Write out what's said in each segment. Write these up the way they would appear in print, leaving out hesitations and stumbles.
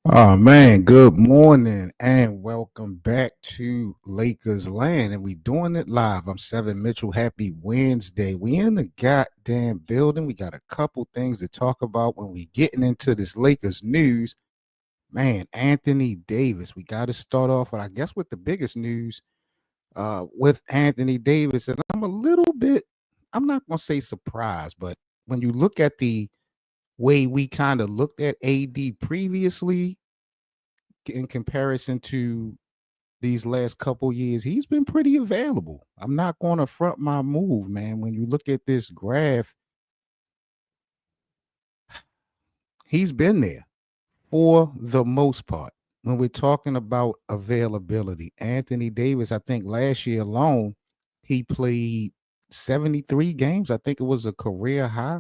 Oh man, good morning and welcome back to Lakers Land. And we doing it live. I'm Seven Mitchell. Happy Wednesday. We in the goddamn building. We got a couple things to talk about when we getting into this Lakers news. Man, Anthony Davis. We got to start off with, I guess, with the biggest news with Anthony Davis. And I'm not gonna say surprised, but when you look at the way we kind of looked at AD previously in comparison to these last couple years, he's been pretty available. I'm not going to front my move, man. When you look at this graph, he's been there for the most part. When we're talking about availability, Anthony Davis, I think last year alone, he played 73 games. I think it was a career high.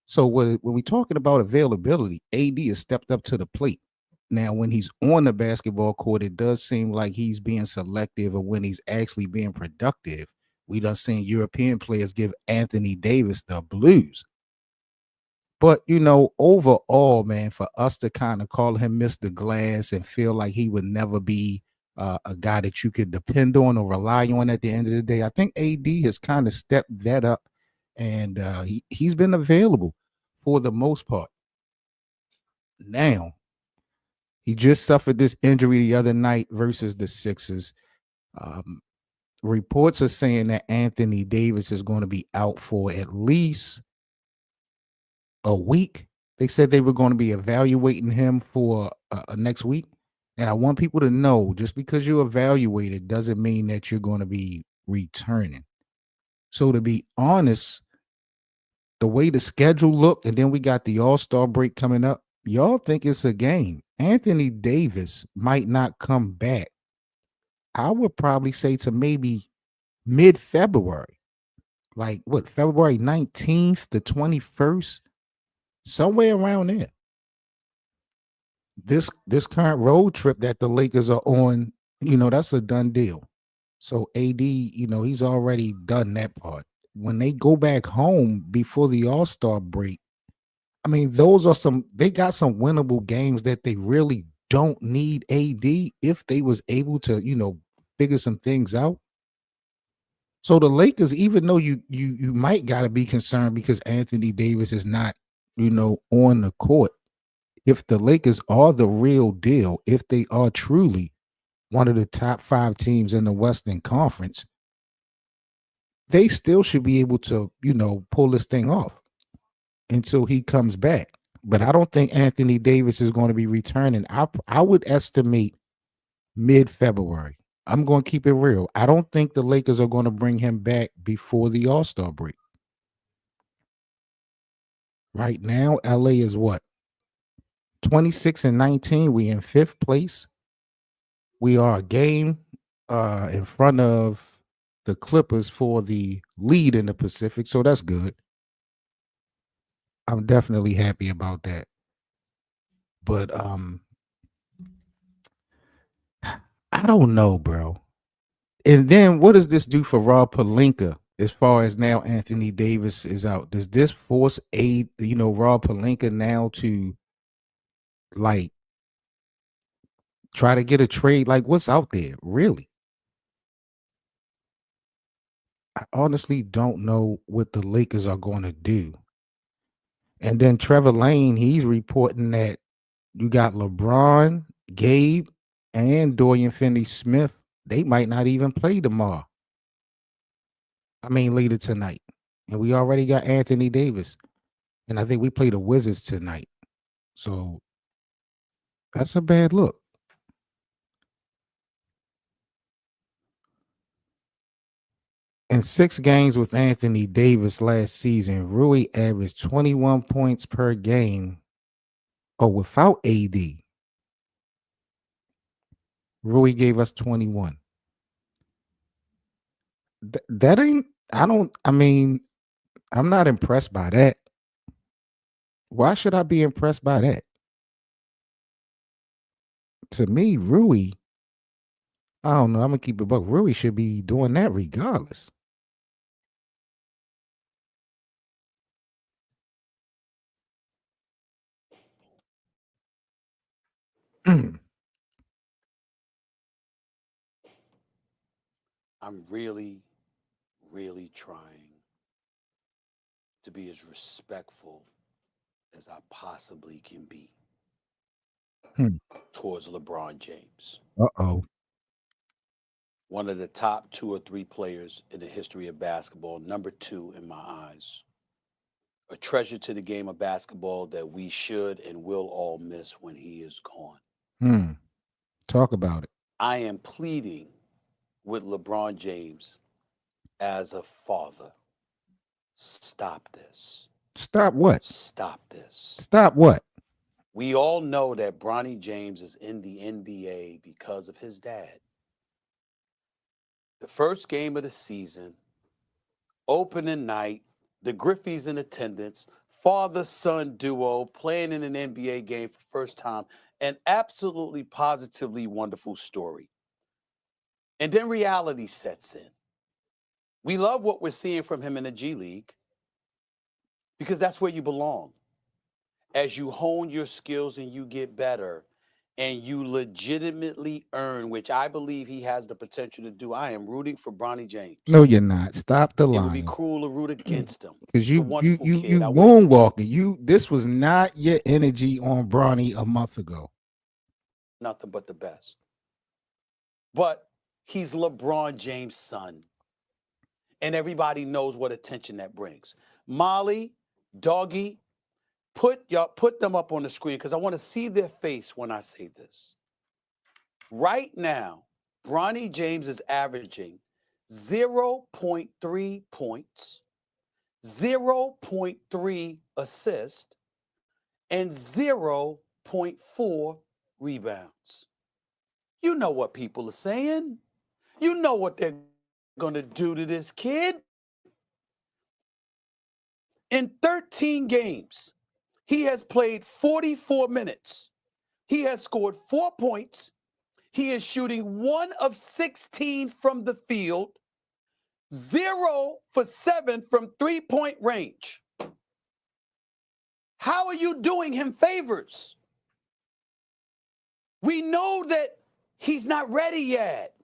So when we're talking about availability, AD has stepped up to the plate. Now, when he's on the basketball court, it does seem like he's being selective, or when he's actually being productive. We done seen European players give Anthony Davis the blues. But overall, man, for us to kind of call him Mr. Glass and feel like he would never be a guy that you could depend on or rely on at the end of the day, I think AD has kind of stepped that up, and he's been available for the most part. Now, he just suffered this injury the other night versus the Sixers. Um, Reports are saying that Anthony Davis is going to be out for at least a week. They said they were going to be evaluating him for next week. And I want people to know, just because you're evaluated doesn't mean that you're going to be returning. So to be honest, the way the schedule looked, and then we got the All-Star break coming up, y'all think it's a game. Anthony Davis might not come back. I would probably say to maybe mid-February. Like what, February 19th to 21st? Somewhere around there. This current road trip that the Lakers are on, that's a done deal. So AD, he's already done that part. When they go back home before the All-Star break, I mean, they got some winnable games that they really don't need AD if they was able to, figure some things out. So the Lakers, even though you might gotta be concerned because Anthony Davis is not, on the court. If the Lakers are the real deal, if they are truly one of the top five teams in the Western Conference, they still should be able to, pull this thing off until he comes back. But I don't think Anthony Davis is going to be returning. I would estimate mid-February. I'm going to keep it real. I don't think the Lakers are going to bring him back before the All-Star break. Right now, LA is what? 26 and 19. We in fifth place. We are a game in front of the Clippers for the lead in the Pacific. So that's good. I'm definitely happy about that. But I don't know, bro. And then what does this do for Rob Pelinka as far as now Anthony Davis is out? Does this force Rob Pelinka now to like try to get a trade? Like what's out there, really? I honestly don't know what the Lakers are going to do. And then Trevor Lane, he's reporting that you got LeBron, Gabe, and Dorian Finney-Smith. They might not even play tomorrow. I mean, later tonight. And we already got Anthony Davis. And I think we play the Wizards tonight. So that's a bad look. In 6 games with Anthony Davis last season, Rui averaged 21 points per game. Oh, without AD, Rui gave us 21. That ain't, I mean, I'm not impressed by that. Why should I be impressed by that? To me, Rui, I don't know. I'm gonna keep it buck. Rui should be doing that regardless. I'm really, really trying to be as respectful as I possibly can be Hmm. towards LeBron James, Uh-oh. one of the top two or three players in the history of basketball, number two in my eyes, a treasure to the game of basketball that we should and will all miss when he is gone. Hmm. Talk about it. I am pleading with LeBron James as a father. Stop this. Stop what? Stop this. Stop what? We all know that Bronny James is in the NBA because of his dad. The first game of the season, opening night, the Griffies in attendance, father son duo playing in an NBA game for first time, an absolutely positively wonderful story. And then reality sets in. We love what we're seeing from him in the G League because that's where you belong. As you hone your skills and you get better and you legitimately earn, which I believe he has the potential to do. I am rooting for Bronny No, James. you're not. Stop the It would be lying. cruel to root against him. Because He's a you wonderful you kid. you I wish him moonwalking. This was not your energy on Bronny a month ago. nothing but the best. But he's LeBron James' son. And everybody knows what attention that brings. Molly, Doggy, put them up on the screen because I want to see their face when I say this. Right now, Bronny James is averaging 0.3 points, 0.3 assists, and 0.4 rebounds. You know what people are saying. You know what they're going to do to this kid. In 13 games, he has played 44 minutes. He has scored 4 points. He is shooting 1 of 16 from the field, 0 for 7 from 3-point range. How are you doing him favors? We know that he's not ready yet.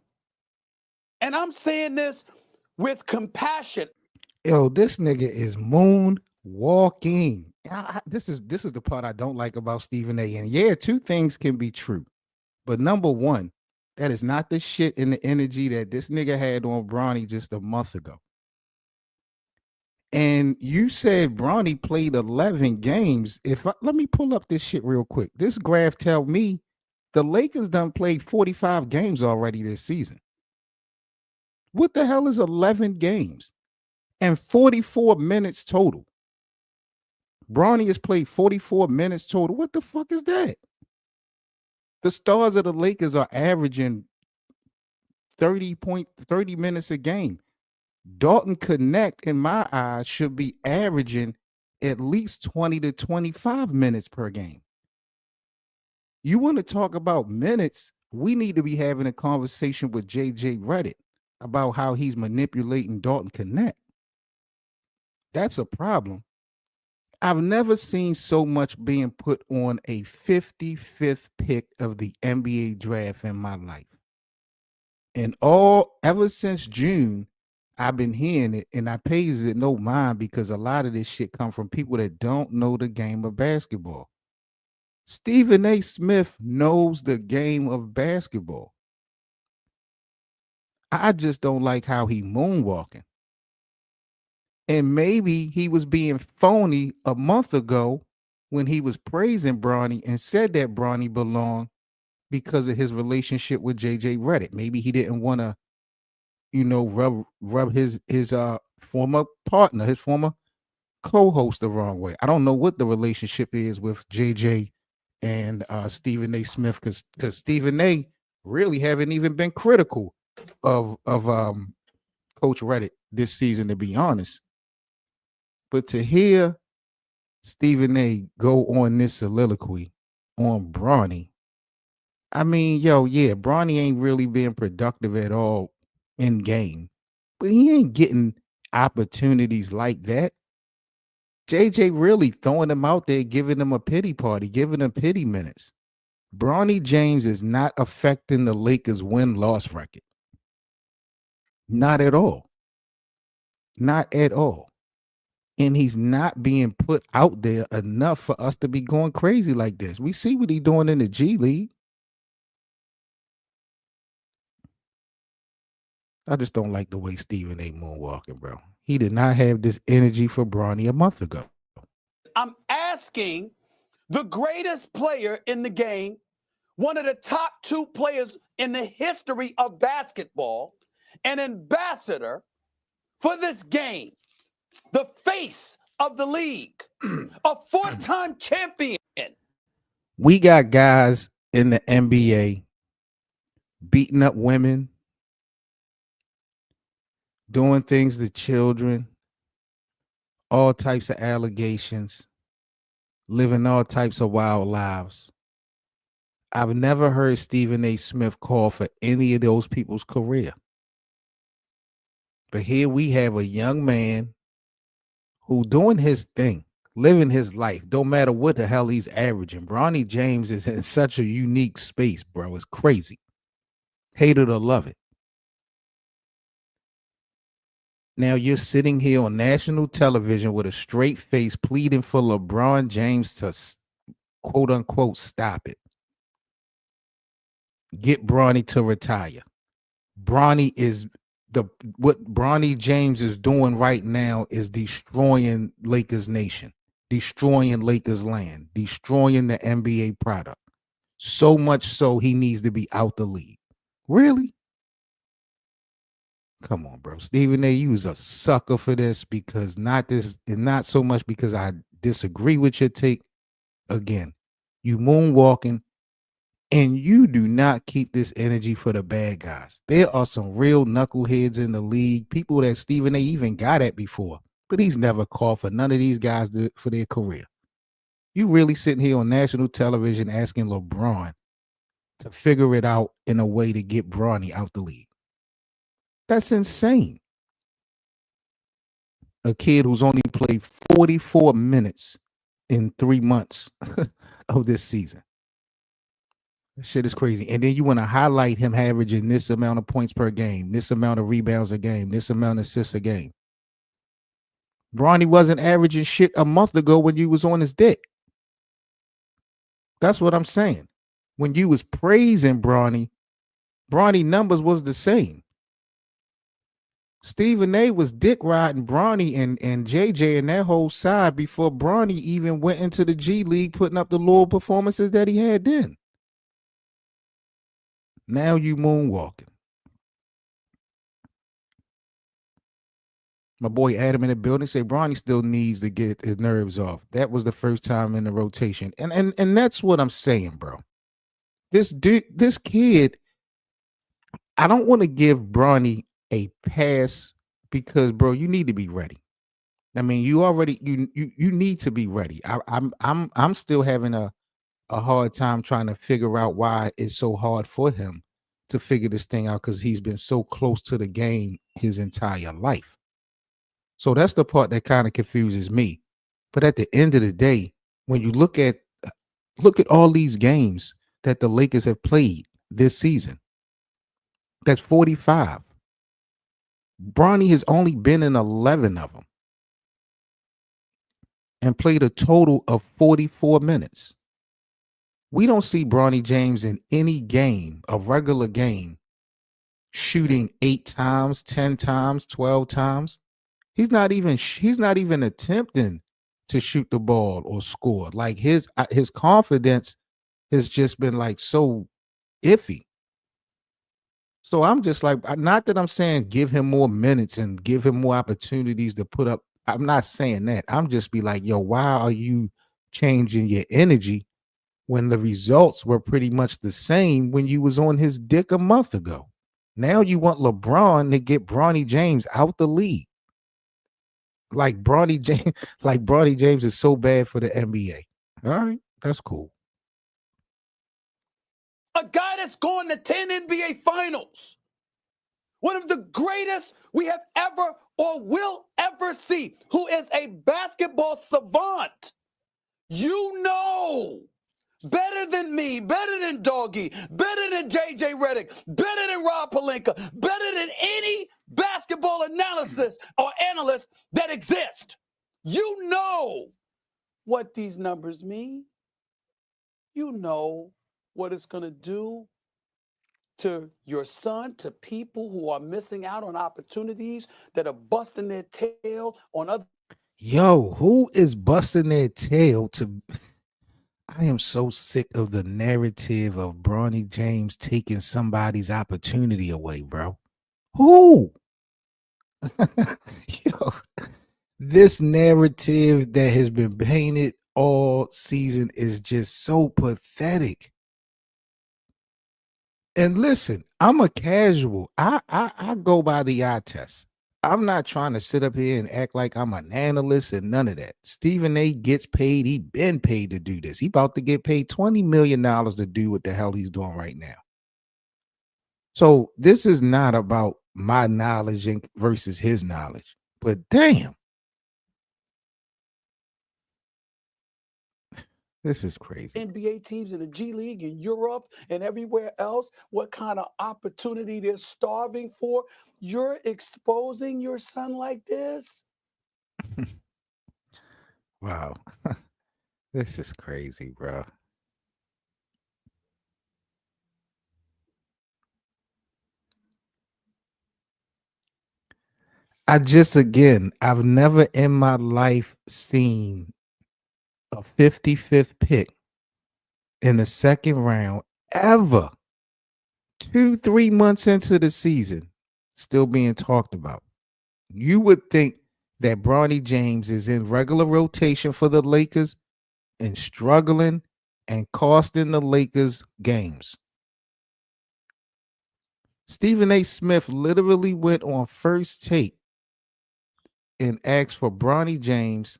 And I'm saying this with compassion. Yo, this nigga is moonwalking. This is the part I don't like about Stephen A. And yeah, two things can be true. But number one, that is not the shit and the energy that this nigga had on Bronny just a month ago. And you said Bronny played 11 games. Let me pull up this shit real quick. This graph tell me the Lakers done played 45 games already this season. What the hell is 11 games and 44 minutes total? Bronny has played 44 minutes total. What the fuck is that? The stars of the Lakers are averaging 30 minutes a game. Dalton Connect, in my eyes, should be averaging at least 20 to 25 minutes per game. You want to talk about minutes? We need to be having a conversation with JJ Redick about how he's manipulating Dalton Connect. That's a problem. I've never seen so much being put on a 55th pick of the NBA draft in my life. And ever since June, I've been hearing it, and I pays it no mind because a lot of this shit come from people that don't know the game of basketball. Stephen A. Smith knows the game of basketball. I just don't like how he moonwalking. And maybe he was being phony a month ago when he was praising Bronny and said that Bronny belonged because of his relationship with JJ Redick. Maybe he didn't want to, rub his former partner, his former co-host the wrong way. I don't know what the relationship is with JJ and Stephen A. Smith because Stephen A. really haven't even been critical of Coach Redick this season, to be honest. But to hear Stephen A. go on this soliloquy on Bronny, I mean, yeah, Bronny ain't really being productive at all in game, but he ain't getting opportunities like that. JJ really throwing him out there, giving him a pity party, giving him pity minutes. Bronny James is not affecting the Lakers' win-loss record. Not at all. Not at all. And he's not being put out there enough for us to be going crazy like this. We see what he's doing in the G League. I just don't like the way Stephen A. moonwalking, bro. He did not have this energy for Bronny a month ago. I'm asking the greatest player in the game, one of the top 2 players in the history of basketball, an ambassador for this game, the face of the league, a 4-time champion. We got guys in the NBA beating up women, doing things to children, all types of allegations, living all types of wild lives. I've never heard Stephen A. Smith call for any of those people's career. But here we have a young man who doing his thing, living his life, don't matter what the hell he's averaging. Bronny James is in such a unique space, bro. It's crazy. Hate it or love it. Now you're sitting here on national television with a straight face pleading for LeBron James to quote unquote stop it. Get Bronny to retire. Bronny is what Bronny James is doing right now is destroying Lakers Nation, destroying Lakers land, destroying the NBA product. So much so he needs to be out the league. Really? Come on, bro. Stephen A., you was a sucker for this because not so much because I disagree with your take. Again, you moonwalking and you do not keep this energy for the bad guys. There are some real knuckleheads in the league, people that Stephen A. even got at before, but he's never called for none of these guys for their career. You really sitting here on national television asking LeBron to figure it out in a way to get Bronny out the league. That's insane. A kid who's only played 44 minutes in 3 months of this season. That shit is crazy. And then you want to highlight him averaging this amount of points per game, this amount of rebounds a game, this amount of assists a game. Bronny wasn't averaging shit a month ago when you was on his dick. That's what I'm saying. When you was praising Bronny numbers was the same. Stephen A. was dick riding Bronny and JJ and that whole side before Bronny even went into the G League putting up the low performances that he had then. Now you moonwalking. My boy Adam in the building say Bronny still needs to get his nerves off. That was the first time in the rotation. And that's what I'm saying, bro. This kid, I don't want to give Bronny a pass because, bro, you need to be ready. I mean, you need to be ready. I'm still having a hard time trying to figure out why it's so hard for him to figure this thing out because he's been so close to the game his entire life. So that's the part that kind of confuses me. But at the end of the day, when you look at all these games that the Lakers have played this season, that's 45. Bronny has only been in 11 of them and played a total of 44 minutes. We don't see Bronny James in any game, a regular game, shooting 8 times, 10 times, 12 times. He's not even attempting to shoot the ball or score. Like his confidence has just been like so iffy. So I'm just like, not that I'm saying give him more minutes and give him more opportunities to put up. I'm not saying that. I'm just be like, yo, why are you changing your energy when the results were pretty much the same when you was on his dick a month ago? Now you want LeBron to get Bronny James out the league. Like Bronny James is so bad for the NBA. All right, that's cool. A guy that's gone to 10 NBA finals. One of the greatest we have ever or will ever see, who is a basketball savant. You know, better than me, better than Doggy, better than JJ Redick, better than Rob Pelinka, better than any basketball analysis or analysts that exist. You know what these numbers mean. You know what it's going to do to your son, to people who are missing out on opportunities, that are busting their tail on other. Yo, who is busting their tail to? I am so sick of the narrative of Bronny James taking somebody's opportunity away, bro. Who? Yo, this narrative that has been painted all season is just so pathetic. And listen, I'm a casual. I go by the eye test. I'm not trying to sit up here and act like I'm an analyst and none of that. Stephen A gets paid. He been paid to do this. He about to get paid $20 million to do what the hell he's doing right now. So this is not about my knowledge versus his knowledge. But damn, this is crazy. NBA teams in the G League in Europe and everywhere else, what kind of opportunity they're starving for. You're exposing your son like this? Wow. This is crazy, bro. I've never in my life seen a 55th pick in the second round ever 2-3 months into the season still being talked about. You would think that Bronny James is in regular rotation for the Lakers and struggling and costing the Lakers games. Stephen A. Smith literally went on First Take and asked for Bronny James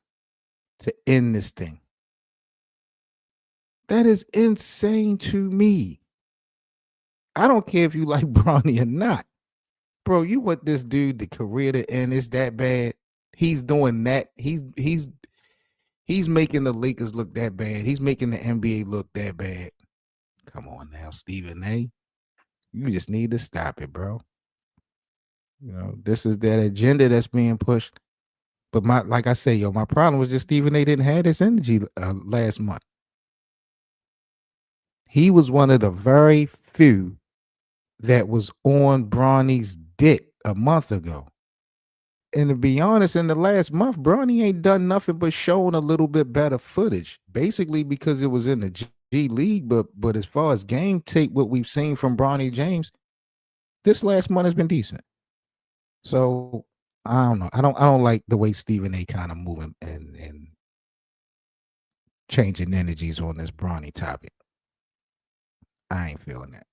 to end this thing. That is insane to me. I don't care if you like Bronny or not. Bro, you want this dude the career to end? Is that bad? He's doing that. He's making the Lakers look that bad. He's making the NBA look that bad. Come on now, Stephen A. You just need to stop it, bro. You know, this is that agenda that's being pushed. But like I say, my problem was just Stephen A. didn't have this energy last month. He was one of the very few that was on Bronny's dick a month ago. And to be honest, in the last month, Bronny ain't done nothing but showing a little bit better footage, basically because it was in the G League. But as far as game tape, what we've seen from Bronny James, this last month has been decent. So I don't know. I don't like the way Stephen A. kind of moving and changing energies on this Bronny topic. I ain't feeling that.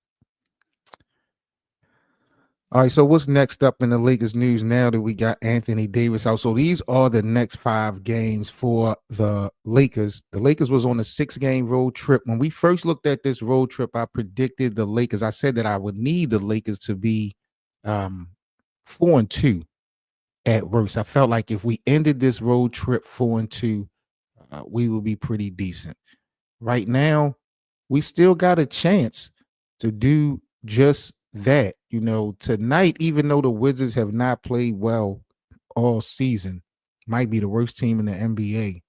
All right, so what's next up in the Lakers news now that we got Anthony Davis out? So these are the next 5 games for the Lakers. The Lakers was on a 6-game road trip. When we first looked at this road trip, I predicted the Lakers. I said that I would need the Lakers to be 4-2 at worst. I felt like if we ended this road trip 4-2, we would be pretty decent. Right now, we still got a chance to do just that. You know, tonight, even though the Wizards have not played well all season, might be the worst team in the NBA.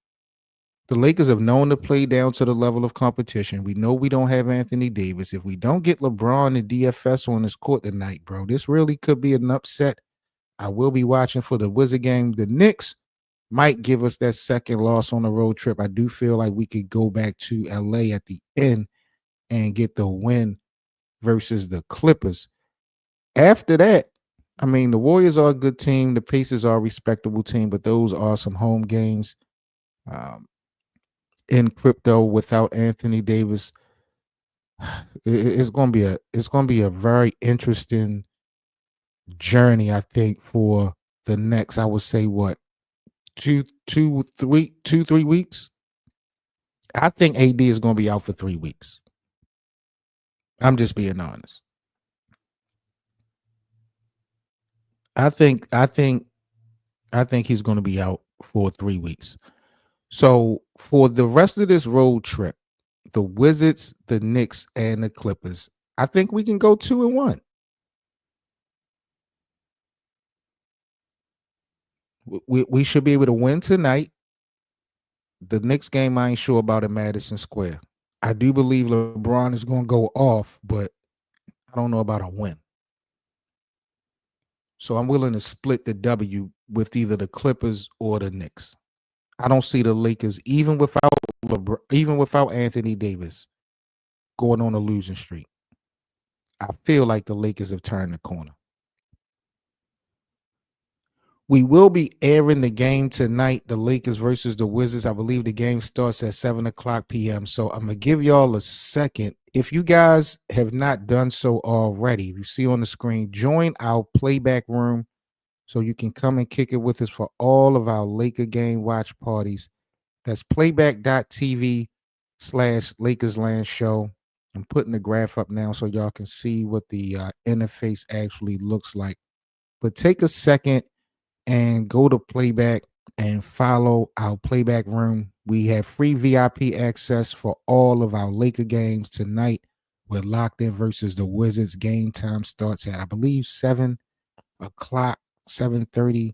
The Lakers have known to play down to the level of competition. We know we don't have Anthony Davis. If we don't get LeBron and DFS on this court tonight, bro, this really could be an upset. I will be watching for the Wizard game. The Knicks might give us that second loss on the road trip. I do feel like we could go back to LA at the end and get the win versus the Clippers. After that, I mean, the Warriors are a good team. The Pacers are a respectable team, but those are some home games. In crypto without Anthony Davis, it's going to be a very interesting journey, I think, for the next, I would say, what, 3 weeks. I think AD is going to be out for 3 weeks. I'm just being honest. I think he's going to be out for 3 weeks. So for the rest of this road trip, the Wizards, the Knicks, and the Clippers, I think we can go 2-1. we should be able to win tonight. The next game I ain't sure about at Madison Square. I do believe LeBron is going to go off, but I don't know about a win. So I'm willing to split the W with either the Clippers or the Knicks. I don't see the Lakers even without even without Anthony Davis going on a losing streak. I feel like the Lakers have turned the corner. We will be airing the game tonight, the Lakers versus the Wizards. I believe the game starts at 7 o'clock p.m. So I'm going to give y'all a second. If you guys have not done so already, you see on the screen, join our playback room so you can come and kick it with us for all of our Laker game watch parties. That's playback.tv/LakersLand Show. I'm putting the graph up now so y'all can see what the interface actually looks like. But take a second and go to playback and follow our playback room. We have free VIP access for all of our Laker games tonight. We're locked in versus the Wizards. Game time starts at, I believe, 7 o'clock, 7:30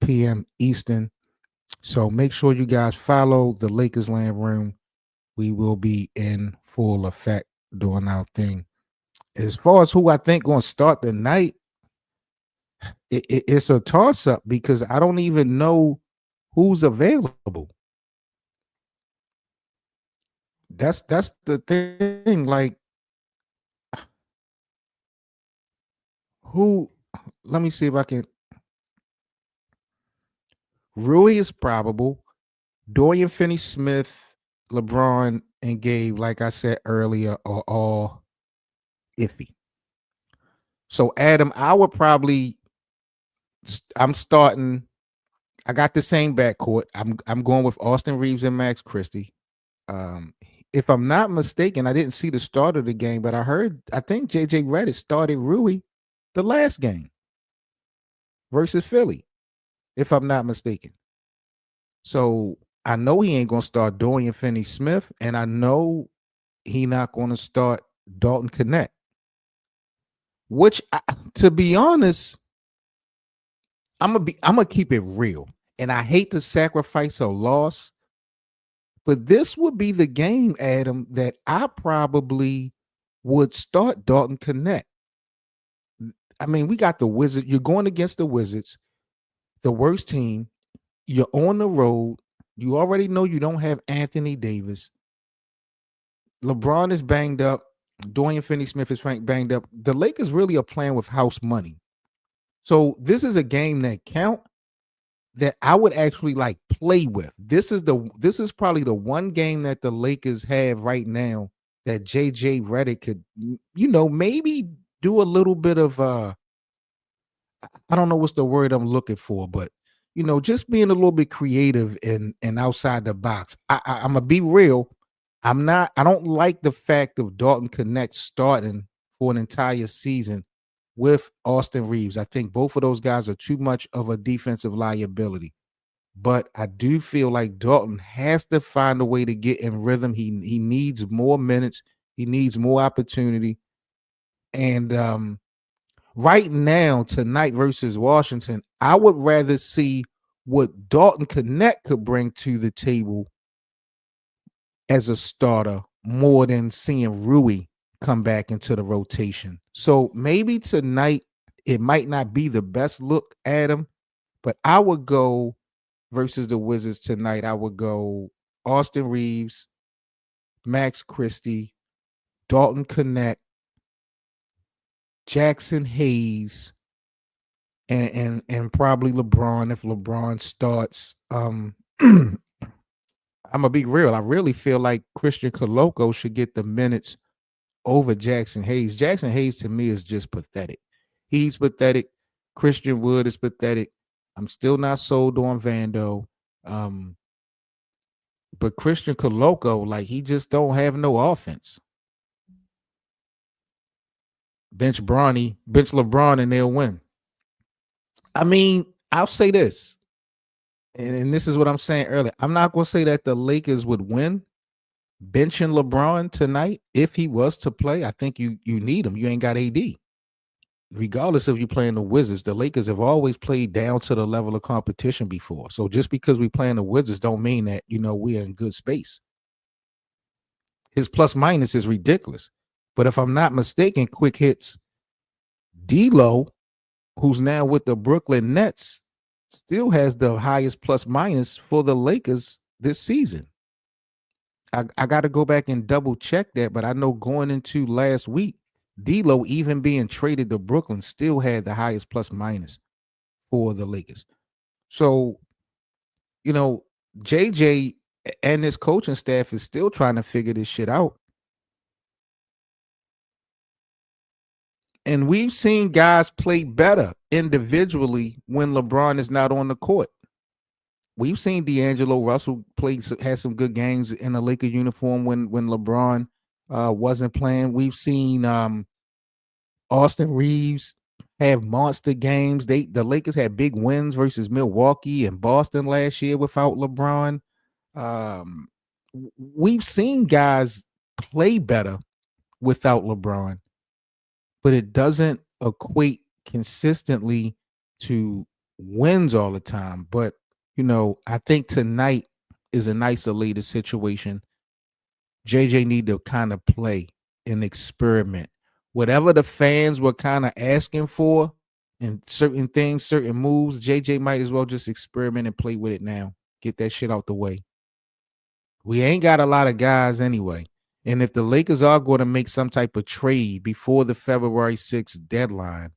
p.m. Eastern. So make sure you guys follow the Lakers Land Room. We will be in full effect doing our thing. As far as who I think going to start the night, it's a toss-up because I don't even know who's available. That's the thing. Like, who? Let me see if I can. Rui is probable. Dorian Finney-Smith, LeBron, and Gabe, like I said earlier, are all iffy. So, Adam, I would probably. I'm starting. I got the same backcourt. I'm going with Austin Reeves and Max Christie. If I'm not mistaken, I didn't see the start of the game, but I think JJ Redick started Rui the last game versus Philly, if I'm not mistaken. So I know he ain't going to start Dorian Finney-Smith, and I know he not going to start Dalton Knecht, which, to be honest, I'm gonna keep it real, and I hate to sacrifice a loss, but this would be the game, Adam, that I probably would start Dalton Knecht. I mean, we got the Wizards. You're going against the Wizards, the worst team. You're on the road. You already know you don't have Anthony Davis. LeBron is banged up. Dorian Finney-Smith is banged up. The Lakers really are playing with house money. So this is a game that count that I would actually like play with. This is probably the one game that the Lakers have right now that JJ Redick could, maybe do a little bit of I don't know what's the word I'm looking for, but just being a little bit creative and outside the box. I'm gonna be real. I don't like the fact of Dalton Knecht starting for an entire season with Austin Reeves. I think both of those guys are too much of a defensive liability. But I do feel like Dalton has to find a way to get in rhythm. He needs more minutes. He needs more opportunity. And right now, tonight versus Washington, I would rather see what Dalton Knecht could bring to the table as a starter more than seeing Rui come back into the rotation. So maybe tonight it might not be the best look, Adam, but I would go versus the Wizards tonight. I would go Austin Reeves, Max Christie, Dalton Knecht, Jackson Hayes, and probably LeBron if LeBron starts. I'm gonna be real. I really feel like Christian Coloco should get the minutes over Jackson Hayes. Jackson Hayes to me is just pathetic. He's pathetic. Christian Wood is pathetic. I'm still not sold on Vando. But Christian Coloco, like, he just don't have no offense. Bench LeBron, and they'll win. I mean, I'll say this, and this is what I'm saying earlier. I'm not going to say that the Lakers would win benching LeBron tonight if he was to play. I think you need him. You ain't got AD. regardless of you playing the Wizards, the Lakers have always played down to the level of competition before. So just because we playing the Wizards don't mean that, we're in good space. His plus minus is ridiculous. But if I'm not mistaken, quick hits, D'Lo, who's now with the Brooklyn Nets, still has the highest plus minus for the Lakers this season. I got to go back and double check that, but I know going into last week, D'Lo, even being traded to Brooklyn, still had the highest plus minus for the Lakers. So, JJ and his coaching staff is still trying to figure this shit out. And we've seen guys play better individually when LeBron is not on the court. We've seen D'Angelo Russell had some good games in a Laker uniform when LeBron wasn't playing. We've seen Austin Reeves have monster games. The Lakers had big wins versus Milwaukee and Boston last year without LeBron. We've seen guys play better without LeBron, but it doesn't equate consistently to wins all the time. But I think tonight is an isolated situation. JJ need to kind of play and experiment. Whatever the fans were kind of asking for and certain things, certain moves, JJ might as well just experiment and play with it now. Get that shit out the way. We ain't got a lot of guys anyway. And if the Lakers are going to make some type of trade before the February 6th deadline,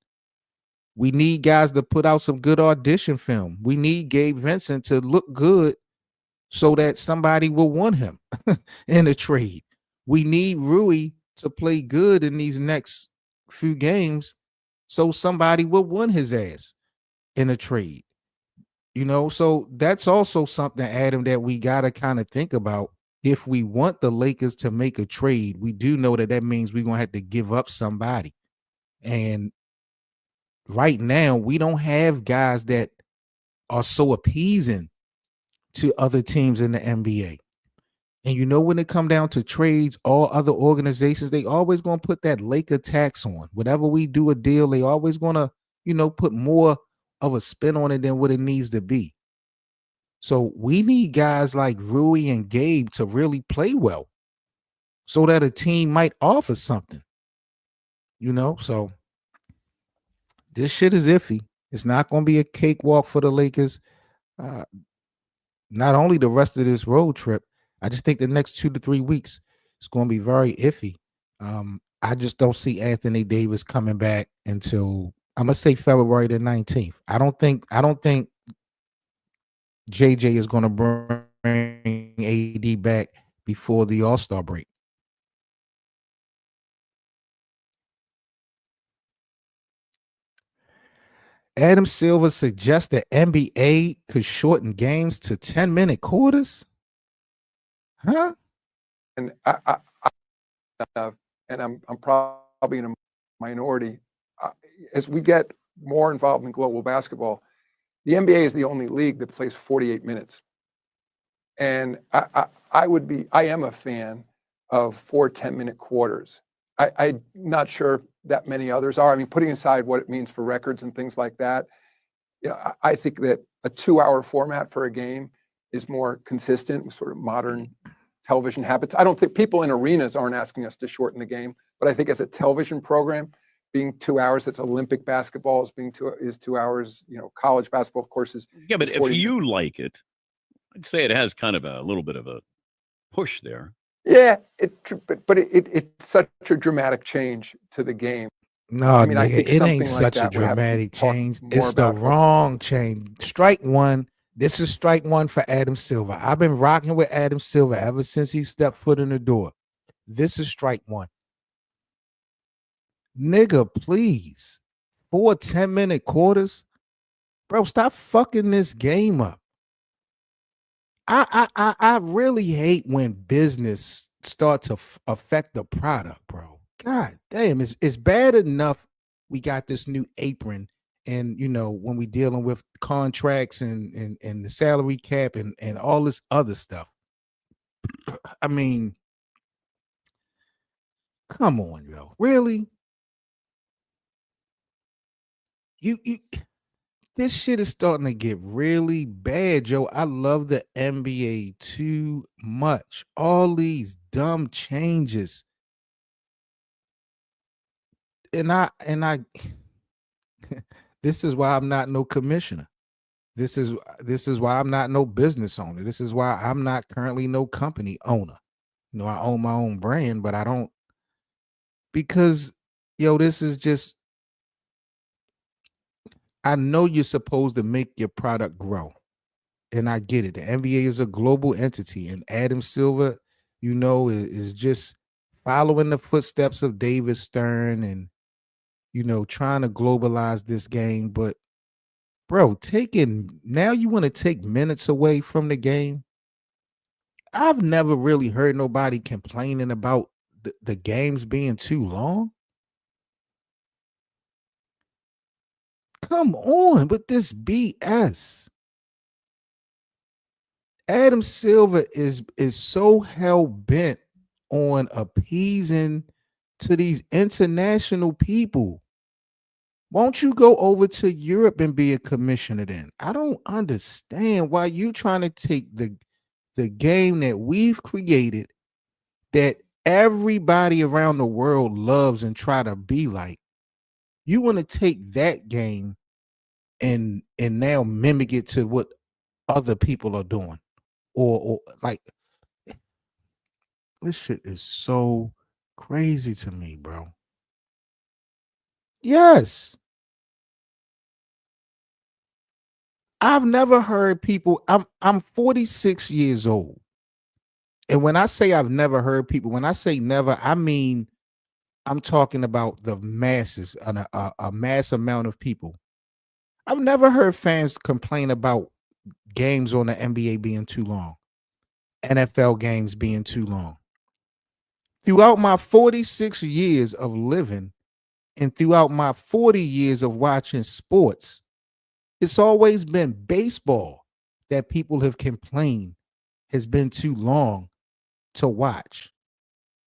we need guys to put out some good audition film. We need Gabe Vincent to look good so that somebody will want him in a trade. We need Rui to play good in these next few games so somebody will want his ass in a trade. So that's also something, Adam, that we got to kind of think about. If we want the Lakers to make a trade, we do know that means we're going to have to give up somebody. And right now, we don't have guys that are so appeasing to other teams in the NBA. And when it come down to trades, all other organizations, they always going to put that Laker tax on. Whenever we do a deal, they always going to, put more of a spin on it than what it needs to be. So we need guys like Rui and Gabe to really play well so that a team might offer something, so this shit is iffy. It's not going to be a cakewalk for the Lakers. Not only the rest of this road trip, I just think the next 2 to 3 weeks is going to be very iffy. I just don't see Anthony Davis coming back until, I'm going to say, February the 19th. I don't think JJ is going to bring AD back before the All-Star break. Adam Silver suggests that NBA could shorten games to 10-minute quarters. Huh? And I'm probably in a minority. As we get more involved in global basketball, the NBA is the only league that plays 48 minutes. And I am a fan of 4 10-minute quarters. I'm not sure that many others are. I mean, putting aside what it means for records and things like that, I think that a 2-hour format for a game is more consistent with sort of modern television habits. I don't think people in arenas aren't asking us to shorten the game, but I think as a television program, being 2 hours, that's Olympic basketball is 2 hours. College basketball, of course, is but is if 40 you minutes. like it, I'd say it has kind of a little bit of a push there. Yeah, but it's such a dramatic change to the game. No, I mean, I nigga, think it something ain't like such a that would have to be dramatic talked change. more It's the about. wrong change. Strike one. This is strike one for Adam Silver. I've been rocking with Adam Silver ever since he stepped foot in the door. This is strike one. Nigga, please. 4 10-minute quarters. Bro, stop fucking this game up. I really hate when business start to affect the product, bro. God damn, it's bad enough we got this new apron, and when we dealing with contracts and the salary cap and all this other stuff. I mean, come on, yo. Really? you this shit is starting to get really bad, Joe. I love the NBA too much. All these dumb changes. And I this is why I'm not no commissioner. This is why I'm not no business owner. This is why I'm not currently no company owner. You know, I own my own brand, but I don't, because this is just, I know you're supposed to make your product grow. And I get it. The NBA is a global entity, and Adam Silver, is just following the footsteps of David Stern and trying to globalize this game. But bro, now you want to take minutes away from the game. I've never really heard nobody complaining about the games being too long. Come on with this BS. Adam Silver is so hell bent on appeasing to these international people. Won't you go over to Europe and be a commissioner then? I don't understand why you trying to take the game that we've created, that everybody around the world loves and try to be like. You want to take that game and now mimic it to what other people are doing. Or like, this shit is so crazy to me, bro. Yes. I've never heard people. I'm 46 years old. And when I say I've never heard people, when I say never, I mean I'm talking about the masses, a mass amount of people. I've never heard fans complain about games on the NBA being too long, NFL games being too long. Throughout my 46 years of living and throughout my 40 years of watching sports, it's always been baseball that people have complained has been too long to watch,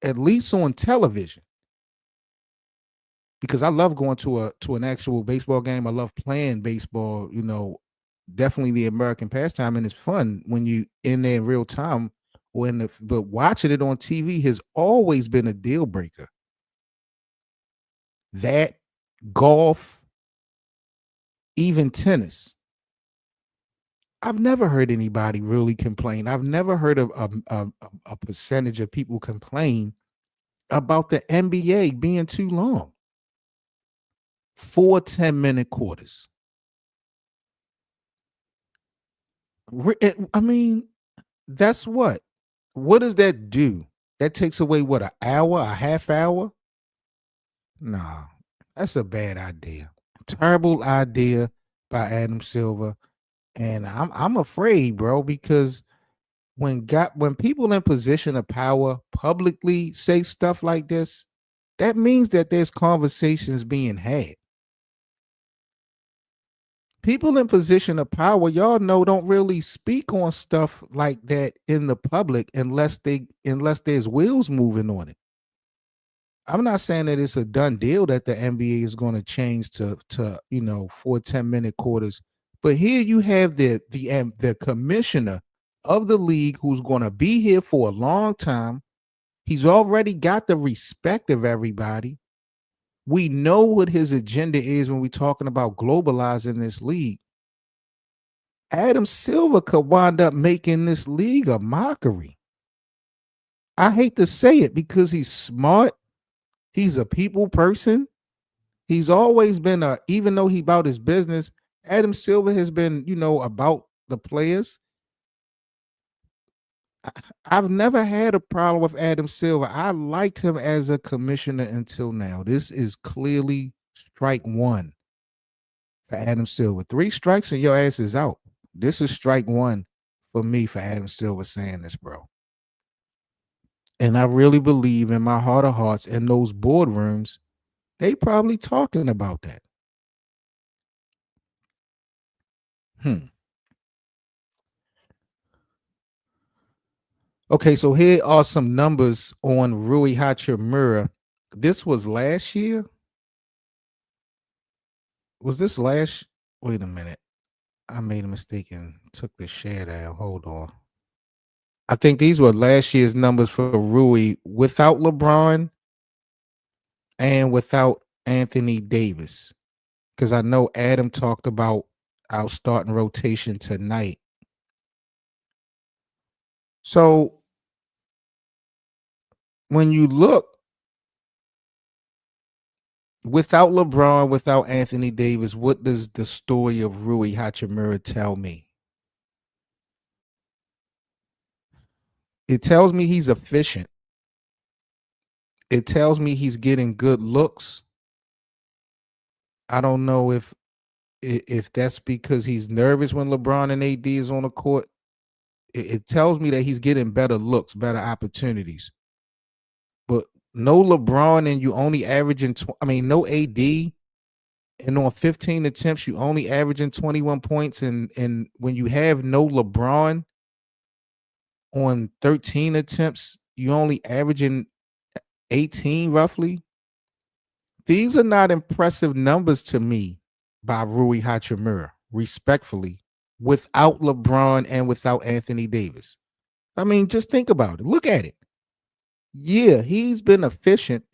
at least on television. Because I love going to an actual baseball game. I love playing baseball, definitely the American pastime, and it's fun when you in there in real time. But watching it on TV has always been a deal breaker. That, golf, even tennis. I've never heard anybody really complain. I've never heard of a percentage of people complain about the NBA being too long. 4 10-minute quarters. I mean, that's what? What does that do? That takes away what, an hour, a half hour? Nah, that's a bad idea. Terrible idea by Adam Silver. And I'm afraid, bro, because when people in position of power publicly say stuff like this, that means that there's conversations being had. People in position of power, y'all know, don't really speak on stuff like that in the public unless there's wheels moving on it. I'm not saying that it's a done deal that the NBA is going to change to 4 10-minute quarters, but here you have the commissioner of the league who's going to be here for a long time. He's already got the respect of everybody. We know what his agenda is when we're talking about globalizing this league. Adam Silver could wind up making this league a mockery. I hate to say it because he's smart. He's a people person. He's always been even though he about his business, Adam Silver has been, about the players. I've never had a problem with Adam Silver. I liked him as a commissioner until now. This is clearly strike one for Adam Silver. 3 strikes and your ass is out. This is strike one for me for Adam Silver saying this, bro. And I really believe in my heart of hearts in those boardrooms, they probably talking about that. Okay, so here are some numbers on Rui Hachimura. This was last year. Was this last? Wait a minute. I made a mistake and took the share down. Hold on. I think these were last year's numbers for Rui without LeBron and without Anthony Davis. Because I know Adam talked about our starting rotation tonight. So when you look without LeBron, without Anthony Davis, what does the story of Rui Hachimura tell me? It tells me he's efficient. It tells me he's getting good looks. I don't know if that's because he's nervous when LeBron and AD is on the court. It tells me that he's getting better looks, better opportunities. But no LeBron and you only averaging, no AD, and on 15 attempts, you only averaging 21 points. And when you have no LeBron on 13 attempts, you only averaging 18 roughly. These are not impressive numbers to me by Rui Hachimura, respectfully, without LeBron and without Anthony Davis. I mean, just think about it. Look at it. Yeah, he's been efficient.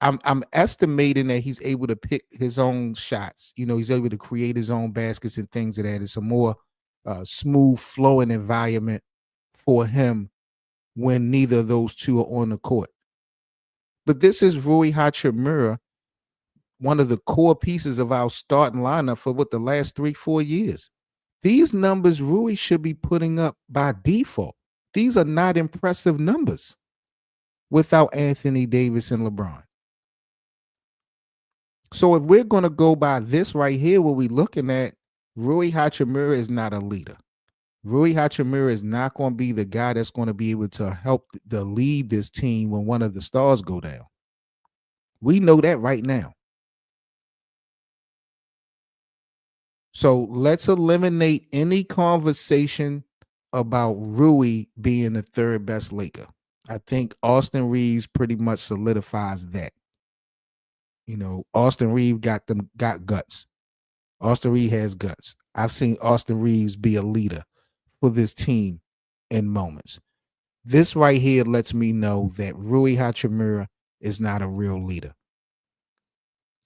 I'm estimating that he's able to pick his own shots. He's able to create his own baskets and things of that. It's a more smooth flowing environment for him when neither of those two are on the court. But this is Rui Hachimura, one of the core pieces of our starting lineup for the last 3-4 years. These numbers Rui should be putting up by default. These are not impressive numbers without Anthony Davis and LeBron. So if we're going to go by this right here, what we're looking at, Rui Hachimura is not a leader. Rui Hachimura is not going to be the guy that's going to be able to help to lead this team when one of the stars go down. We know that right now. So let's eliminate any conversation about Rui being the third best Laker. I think Austin Reeves pretty much solidifies that. Austin Reeves got guts. Austin Reeves has guts. I've seen Austin Reeves be a leader for this team in moments. This right here lets me know that Rui Hachimura is not a real leader.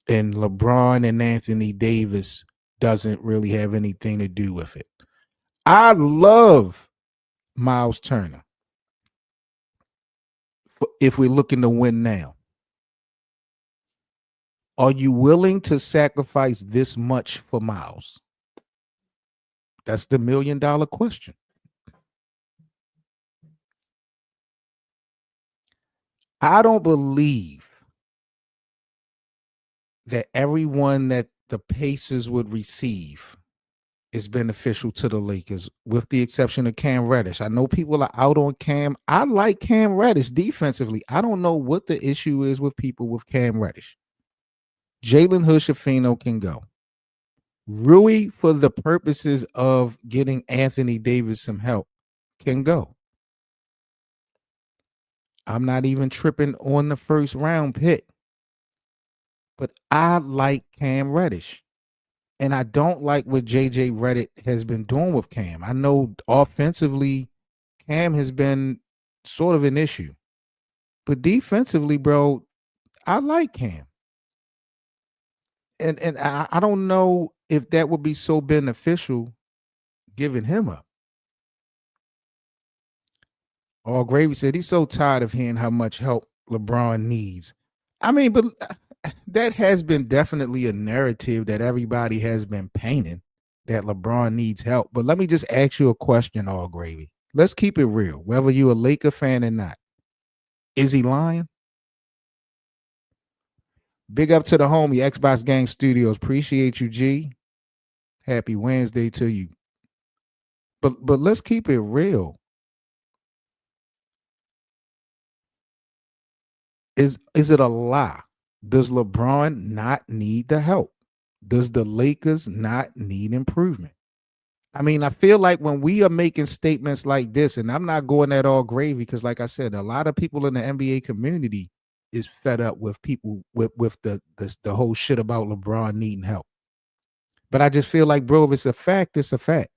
And LeBron and Anthony Davis doesn't really have anything to do with it. I love Miles Turner. If we're looking to win now, are you willing to sacrifice this much for Miles? That's the $1 million question. I don't believe that everyone that the Pacers would receive is beneficial to the Lakers, with the exception of Cam Reddish. I know people are out on Cam. I like Cam Reddish defensively. I don't know what the issue is with people with Cam Reddish. Jalen Hood-Schifino can go. Rui, for the purposes of getting Anthony Davis some help, can go. I'm not even tripping on the first round pick. But I like Cam Reddish. And I don't like what JJ Redick has been doing with Cam. I know offensively, Cam has been sort of an issue. But defensively, bro, I like Cam. And I don't know if that would be so beneficial giving him up. All Gravy said he's so tired of hearing how much help LeBron needs. I mean, but that has been definitely a narrative that everybody has been painting, that LeBron needs help. But let me just ask you a question, All Gravy. Let's keep it real, whether you're a Laker fan or not. Is he lying? Big up to the homie, Xbox Game Studios. Appreciate you, G. Happy Wednesday to you. But let's keep it real. Is it a lie? Does LeBron not need the help? Does the Lakers not need improvement? I mean, I feel like when we are making statements like this, and I'm not going at All Gravy because, like I said, a lot of people in the NBA community is fed up with people with the whole shit about LeBron needing help. But I just feel like, bro, if it's a fact, it's a fact.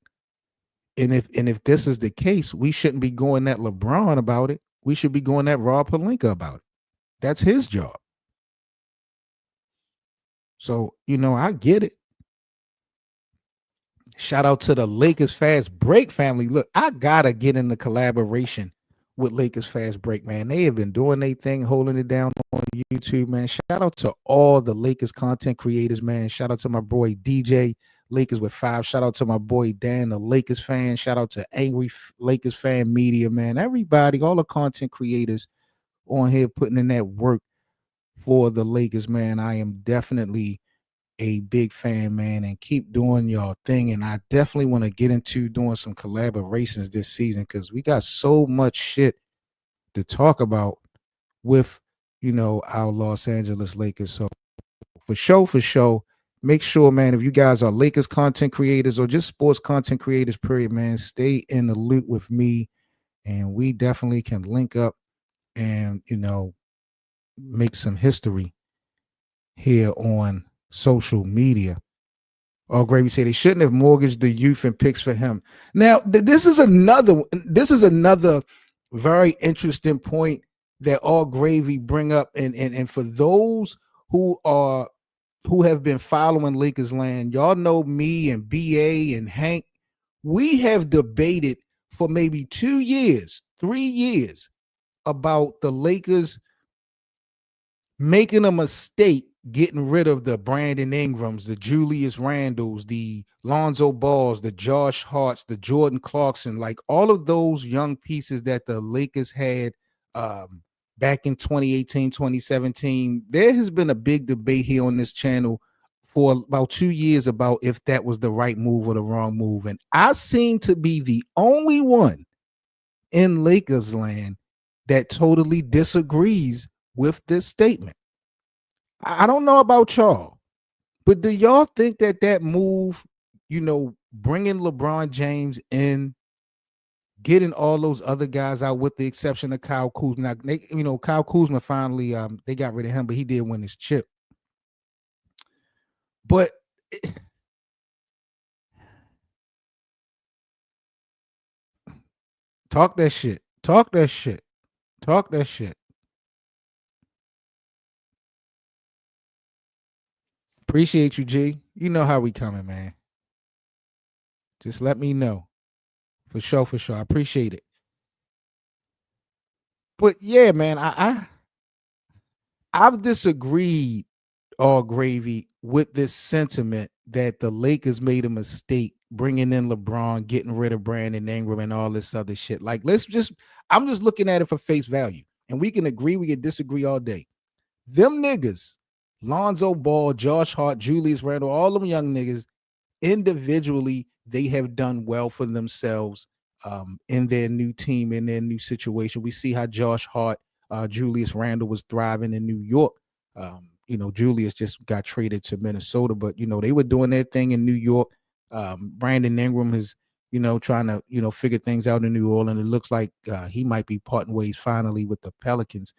And if this is the case, we shouldn't be going at LeBron about it. We should be going at Rob Pelinka about it. That's his job. So, I get it. Shout out to the Lakers Fast Break family. Look, I gotta get in the collaboration with Lakers Fast Break, man. They have been doing their thing, holding it down on YouTube, man. Shout out to all the Lakers content creators, man. Shout out to my boy DJ Lakers with 5. Shout out to my boy Dan, the Lakers fan. Shout out to Angry Lakers Fan Media, man. Everybody, all the content creators on here putting in that work for the Lakers, man. I am definitely a big fan, man, and keep doing your thing. And I definitely want to get into doing some collaborations this season because we got so much shit to talk about with, our Los Angeles Lakers. So for sure, make sure, man, if you guys are Lakers content creators or just sports content creators, period, man, stay in the loop with me and we definitely can link up and, make some history here on social media. All Gravy say they shouldn't have mortgaged the youth and picks for him. Now, this is another very interesting point that All Gravy bring up, and for those who have been following Lakers land, y'all know me and BA and Hank. We have debated for maybe 2 years, 3 years about the Lakers making a mistake getting rid of the Brandon Ingrams, the Julius Randles, the Lonzo Balls, the Josh Harts, the Jordan Clarkson, like all of those young pieces that the Lakers had back in 2018, 2017. There has been a big debate here on this channel for about 2 years about if that was the right move or the wrong move. And I seem to be the only one in Lakers land that totally disagrees with this statement. I don't know about y'all, but do y'all think that move, bringing LeBron James in, getting all those other guys out with the exception of Kyle Kuzma, Kyle Kuzma finally, they got rid of him, but he did win his chip. But talk that shit. Appreciate you, G. You know how we coming, man. Just let me know. For sure. I appreciate it. But yeah, man, I've disagreed, All Gravy, with this sentiment that the Lakers made a mistake bringing in LeBron, getting rid of Brandon Ingram and all this other shit. Like, I'm just looking at it for face value. And we can agree, we can disagree all day. Them niggas, Lonzo Ball, Josh Hart, Julius Randle, all them young niggas, individually, they have done well for themselves in their new team, in their new situation. We see how Josh Hart, Julius Randle was thriving in New York. Julius just got traded to Minnesota, but, they were doing their thing in New York. Brandon Ingram is, trying to, figure things out in New Orleans. It looks like he might be parting ways finally with the Pelicans.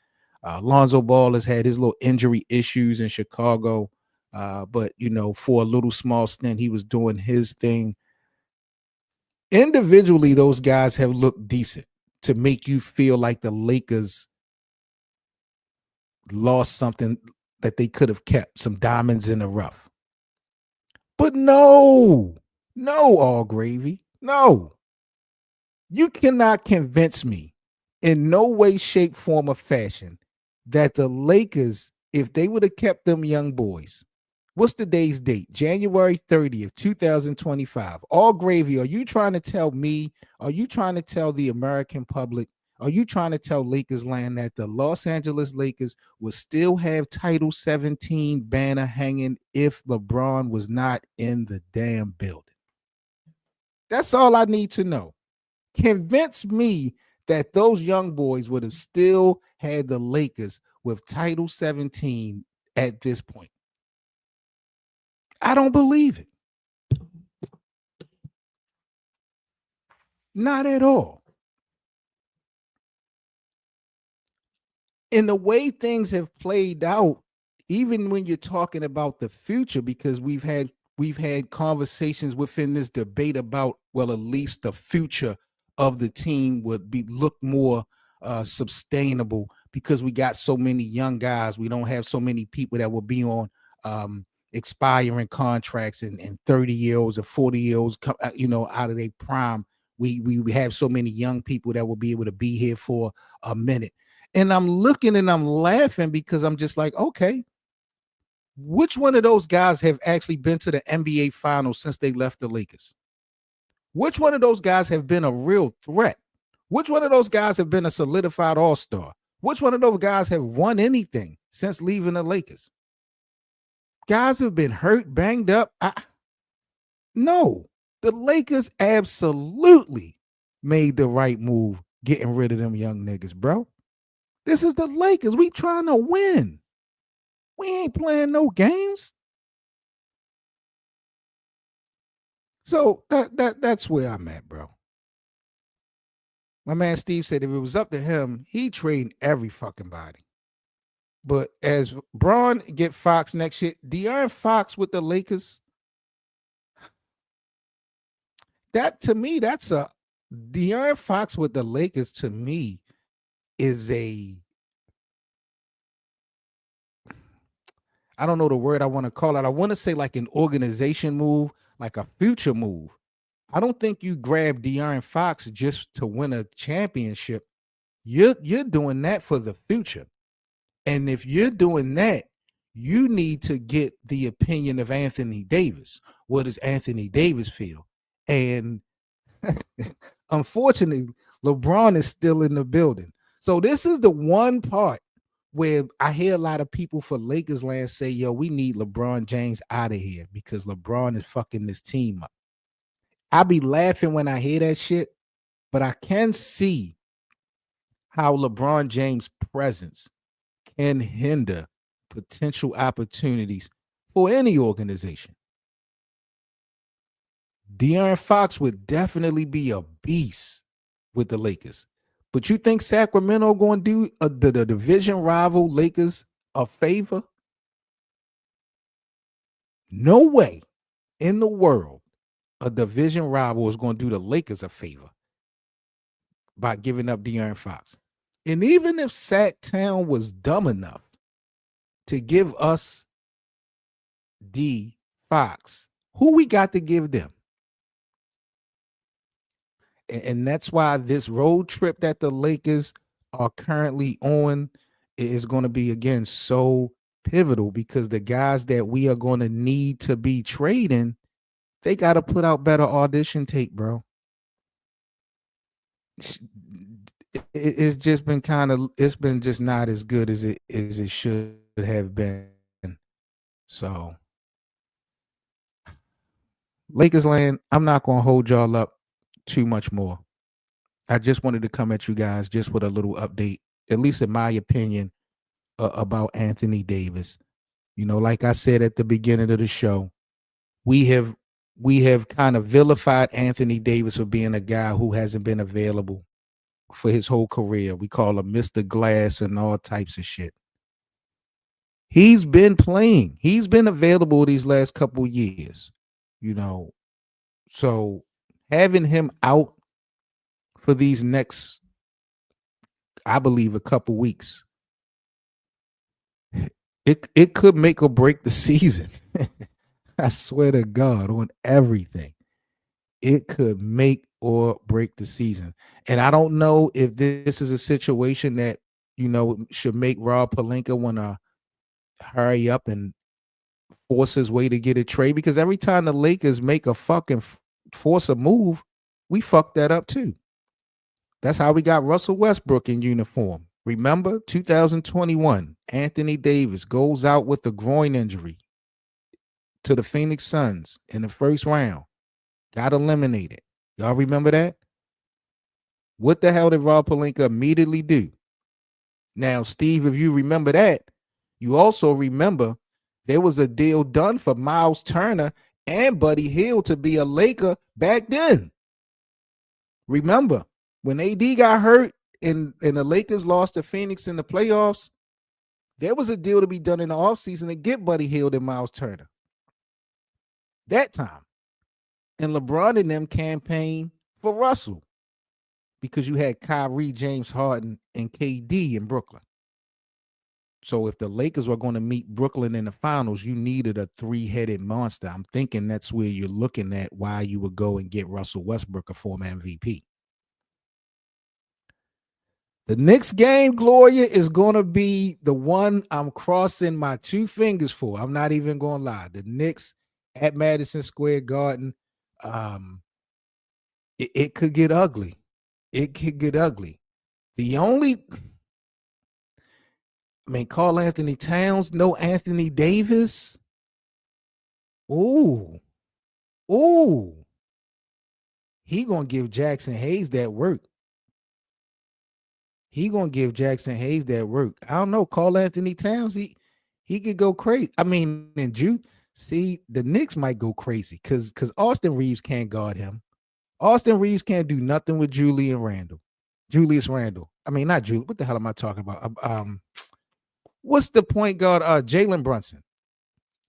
Lonzo Ball has had his little injury issues in Chicago. But, for a little small stint, he was doing his thing. Individually, those guys have looked decent to make you feel like the Lakers lost something that they could have kept, some diamonds in the rough. But no, All Gravy, no. You cannot convince me in no way, shape, form, or fashion that the Lakers, if they would have kept them young boys, what's today's date? January 30th, 2025. All Gravy, are you trying to tell me, are you trying to tell the American public, are you trying to tell Lakers land that the Los Angeles Lakers would still have Title 17 banner hanging if LeBron was not in the damn building? That's all I need to know. Convince me that those young boys would have still had the Lakers with Title 17 at this point. I don't believe it. Not at all. In the way things have played out, even when you're talking about the future, because we've had we've had conversations within this debate about, well, at least the future of the team would be look more sustainable because we got so many young guys. We don't have so many people that will be on expiring contracts and 30-year-olds or 40-year-olds, out of their prime. We have so many young people that will be able to be here for a minute. And I'm looking and I'm laughing because I'm just like, okay, which one of those guys have actually been to the NBA Finals since they left the Lakers? Which one of those guys have been a real threat? Which one of those guys have been a solidified all-star? Which one of those guys have won anything since leaving the Lakers? Guys have been hurt, banged up. No, the Lakers absolutely made the right move getting rid of them young niggas, bro. This is the Lakers. We trying to win. We ain't playing no games. So that's where I'm at, bro. My man Steve said if it was up to him, he'd trade every fucking body. But as Braun get Fox next year, De'Aaron Fox with the Lakers, that to me, that's a De'Aaron Fox with the Lakers to me is a, I don't know the word I want to call it. I want to say like an organization move, like a future move. I don't think you grab De'Aaron Fox just to win a championship. You're doing that for the future. And if you're doing that, you need to get the opinion of Anthony Davis. What does Anthony Davis feel? And unfortunately, LeBron is still in the building. So this is the one part where I hear a lot of people for Lakers land say, yo, we need LeBron James out of here because LeBron is fucking this team up. I be laughing when I hear that shit, but I can see how LeBron James' presence can hinder potential opportunities for any organization. De'Aaron Fox would definitely be a beast with the Lakers. But you think Sacramento going to do the division rival Lakers a favor? No way in the world a division rival is going to do the Lakers a favor by giving up De'Aaron Fox. And even if Sac Town was dumb enough to give us D Fox, who we got to give them? And that's why this road trip that the Lakers are currently on is going to be, again, so pivotal because the guys that we are going to need to be trading, they got to put out better audition tape, bro. It's just been it's been just not as good as it should have been. So Lakers land, I'm not going to hold y'all up too much more. I just wanted to come at you guys just with a little update, at least in my opinion, about Anthony Davis. You know, like I said at the beginning of the show, we have kind of vilified Anthony Davis for being a guy who hasn't been available for his whole career. We call him Mr. Glass and all types of shit. He's been playing. He's been available these last couple years, you know. So having him out for these next, I believe, a couple weeks, it could make or break the season. I swear to God on everything. It could make or break the season. And I don't know if this is a situation that, you know, should make Rob Pelinka want to hurry up and force his way to get a trade, because every time the Lakers make a fucking force a move, we fuck that up too. That's how we got Russell Westbrook in uniform. Remember, 2021, Anthony Davis goes out with a groin injury to the Phoenix Suns in the first round. Got eliminated. Y'all remember that? What the hell did Rob Pelinka immediately do? Now, Steve, if you remember that, you also remember there was a deal done for Miles Turner and Buddy Hield to be a Laker back then. Remember, when AD got hurt and the Lakers lost to Phoenix in the playoffs, there was a deal to be done in the offseason to get Buddy Hield and Miles Turner. that time. And LeBron and them campaigned for Russell because you had Kyrie, James Harden, and KD in Brooklyn. So if the Lakers were going to meet Brooklyn in the finals, you needed a three-headed monster. I'm thinking that's where you're looking at why you would go and get Russell Westbrook, a former MVP. The next game, Gloria, is going to be the one I'm crossing my two fingers for. I'm not even going to lie. The Knicks at Madison Square Garden, it could get ugly. It could get ugly. Karl Anthony Towns, no Anthony Davis. Ooh. He going to give Jackson Hayes that work. I don't know. Karl Anthony Towns, he could go crazy. I mean, and the Knicks might go crazy because Austin Reeves can't guard him. Austin Reeves can't do nothing with Julius Randle. I mean, not Julius. What the hell am I talking about? What's the point guard? Jalen Brunson.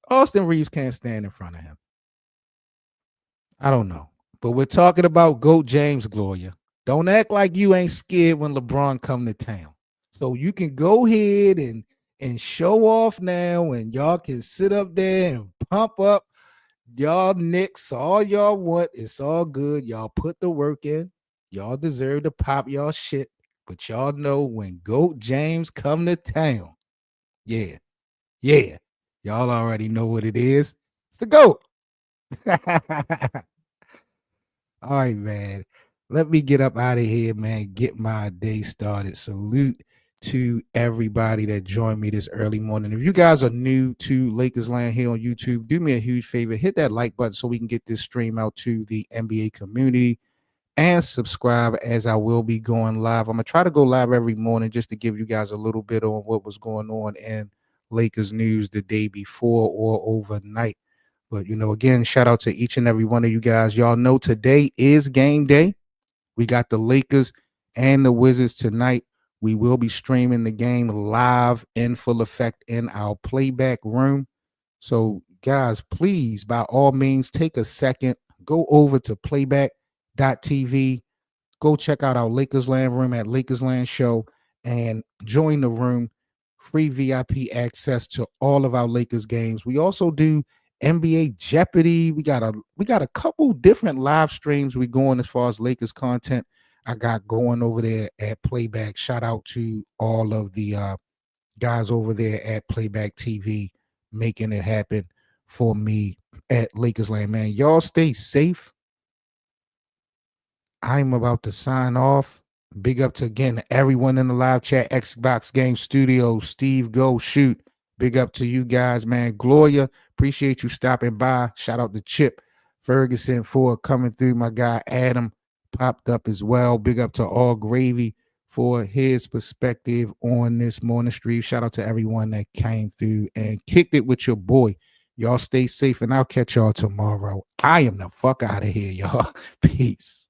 Austin Reeves can't stand in front of him. I don't know. But we're talking about GOAT James, Gloria. Don't act like you ain't scared when LeBron come to town. So you can go ahead and show off now, and y'all can sit up there and pump up y'all Knicks all y'all want. It's all good. Y'all put the work in. Y'all deserve to pop y'all shit. But y'all know when GOAT James come to town, yeah. Y'all already know what it is. It's the GOAT. All right, man. Let me get up out of here, man. Get my day started. Salute to everybody that joined me this early morning. If you guys are new to Lakers Land here on YouTube, do me a huge favor. Hit that like button so we can get this stream out to the NBA community, and subscribe, as I will be going live. I'm going to try to go live every morning just to give you guys a little bit on what was going on in Lakers news the day before or overnight. But, again, shout out to each and every one of you guys. Y'all know today is game day. We got the Lakers and the Wizards tonight. We will be streaming the game live in full effect in our playback room. So, guys, please, by all means, take a second, go over to playback.tv, go check out our Lakers Land room at Lakers Land Show, and join the room. Free VIP access to all of our Lakers games. We also do NBA Jeopardy. We got a couple different live streams we going as far as Lakers content I got going over there at Playback. Shout out to all of the guys over there at Playback TV making it happen for me at Lakers Land, man. Y'all stay safe. I'm about to sign off. Big up to, again, everyone in the live chat, Xbox Game Studios, Steve Go Shoot. Big up to you guys, man. Gloria, appreciate you stopping by. Shout out to Chip Ferguson for coming through. My guy Adam popped up as well. Big up to All Gravy for his perspective on this morning stream. Shout out to everyone that came through and kicked it with your boy. Y'all stay safe, and I'll catch y'all tomorrow. I am the fuck out of here, y'all. Peace.